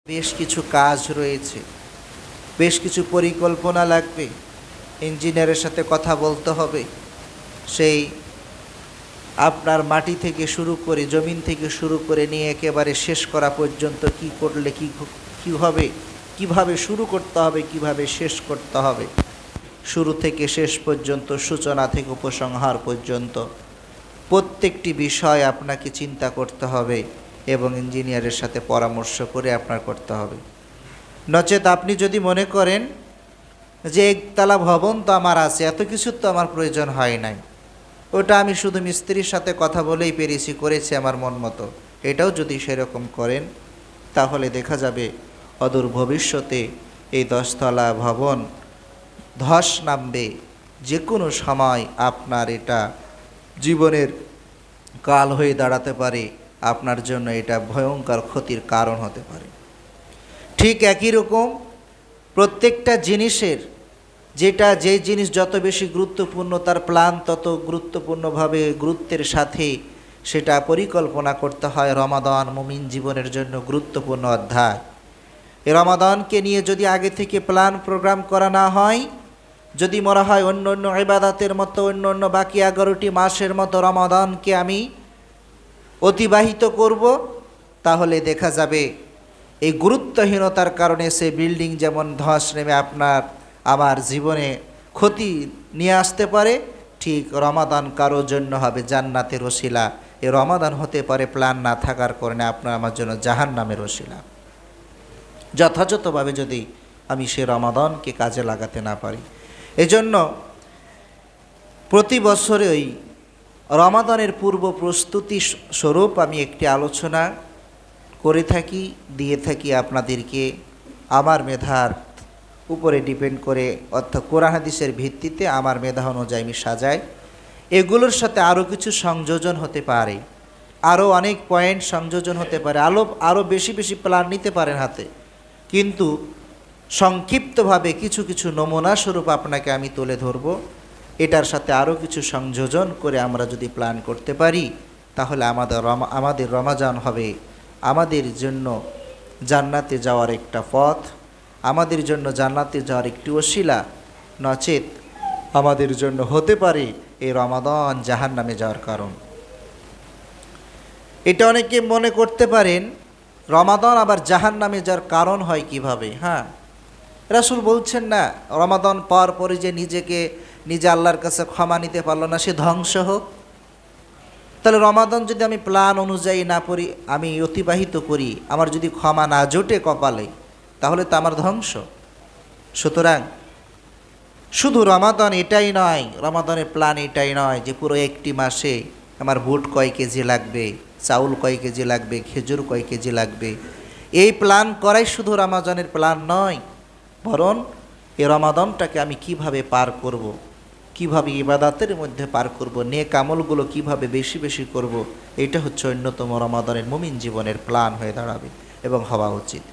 বেশ কিছু কাজ রয়েছে, বেশ কিছু পরিকল্পনা লাগবে। ইঞ্জিনিয়ারের সাথে কথা বলতে হবে। সেই আপনার মাটি থেকে শুরু করে, জমিন থেকে শুরু করে নিয়ে একেবারে শেষ করা পর্যন্ত কি করলে কি হবে, কিভাবে শুরু করতে হবে, কিভাবে শেষ করতে হবে, শুরু থেকে শেষ পর্যন্ত, সূচনা থেকে উপসংহার পর্যন্ত প্রত্যেকটি বিষয় আপনাকে চিন্তা করতে হবে এবং ইঞ্জিনিয়ারের সাথে পরামর্শ করে আপনার করতে হবে। নচেত আপনি যদি মনে করেন যে একতলা ভবন তো আমার আছে, এত কিছুর তো আমার প্রয়োজন হয় নাই, ওটা আমি শুধু মিস্ত্রির সাথে কথা বলেই পেরেছি, করেছি আমার মন মতো, এটাও যদি সেরকম করেন তাহলে দেখা যাবে অদূর ভবিষ্যতে এই 10 তলা ভবন ধস নামবে। যে কোনো সময় আপনার এটা জীবনের কাল হয়ে দাঁড়াতে পারে, আপনার জন্য এটা ভয়ঙ্কর ক্ষতির কারণ হতে পারে। ঠিক একই রকম প্রত্যেকটা জিনিসের, যে জিনিস যত বেশি গুরুত্বপূর্ণ তার প্ল্যান তত গুরুত্বপূর্ণভাবে গুরুত্বের সাথে সেটা পরিকল্পনা করতে হয়। রমাদান মুমিন জীবনের জন্য গুরুত্বপূর্ণ অধ্যায়। এই রমাদানকে নিয়ে যদি আগে থেকে প্ল্যান প্রোগ্রাম করা না হয়, যদি মনে হয় অন্য অন্য ইবাদতের মতো, অন্য অন্য বাকি 11টি মাসের মতো রমাদানকে আমি অতিবাহিত করব, তাহলে দেখা যাবে এই গুরুত্বহীনতার কারণে সে বিল্ডিং যেমন ধস নেমে আপনার আমার জীবনে ক্ষতি নিয়ে আসতে পারে, ঠিক রমাদান কারোর জন্য হবে জান্নাতের ওসিলা। এই রমাদান হতে পারে প্ল্যান না থাকার কারণে আপনার আমার জন্য জাহান্নামের ওসিলা। যথাযথভাবে যদি আমি সে রমাদানকে কাজে লাগাতে না পারি। এজন্য প্রতি বছরই রমাদানের পূর্ব প্রস্তুতি স্বরূপ আমি একটি আলোচনা করে থাকি, দিয়ে থাকি আপনাদেরকে। আমার মেধার উপরে ডিপেন্ড করে, অর্থাৎ কোরআন হাদিসের ভিত্তিতে আমার মেধা অনুযায়ী আমি সাজাই। এগুলোর সাথে আরও কিছু সংযোজন হতে পারে, আরও অনেক পয়েন্ট সংযোজন হতে পারে, আরও বেশি বেশি প্ল্যান নিতে পারেন হাতে, কিন্তু সংক্ষিপ্তভাবে কিছু কিছু নমুনা স্বরূপ আপনাকে আমি তুলে ধরব। এটার সাথে আরও কিছু সংযোজন করে আমরা যদি প্ল্যান করতে পারি, তাহলে আমাদের রমাজান হবে আমাদের জন্য জান্নাতে যাওয়ার একটা পথ, আমাদের জন্য জান্নাতে যাওয়ার একটি ওসিলা। নচেত আমাদের জন্য হতে পারে এই রমাদান জাহান্নামে যাওয়ার কারণ। এটা অনেকে মনে করতে পারেন রমাদান আবার জাহান্নামে যাওয়ার কারণ হয় কিভাবে। হ্যাঁ, রাসূল বলছেন না রমাদান পাওয়ার পরে যে নিজে আল্লাহর কাছে ক্ষমা নিতে পারলো না সে ধ্বংস হোক। তাহলে রমাদান যদি আমি প্ল্যান অনুযায়ী না পড়ি, আমি অতিবাহিত করি, আমার যদি ক্ষমা না জোটে কপালে, তাহলে তো আমার ধ্বংস। সুতরাং শুধু রমাদান এটাই নয়, রমাদানের প্ল্যান এটাই নয় যে পুরো একটি মাসে আমার বুট কয় কেজি লাগবে, চাউল কয় কেজি লাগবে, খেজুর কয় কেজি লাগবে, এই প্ল্যান করাই শুধু রমাদানের প্ল্যান নয়, বরং এই রমাদানটাকে আমি কিভাবে পার করব, কিভাবে ইবাদতের মধ্যে পার করব, নেক আমলগুলো কিভাবে বেশি বেশি করব, এটা হচ্ছে অন্যতম রমাদানের মুমিন জীবনের প্ল্যান হয়ে দাঁড়াবে এবং হওয়া উচিত।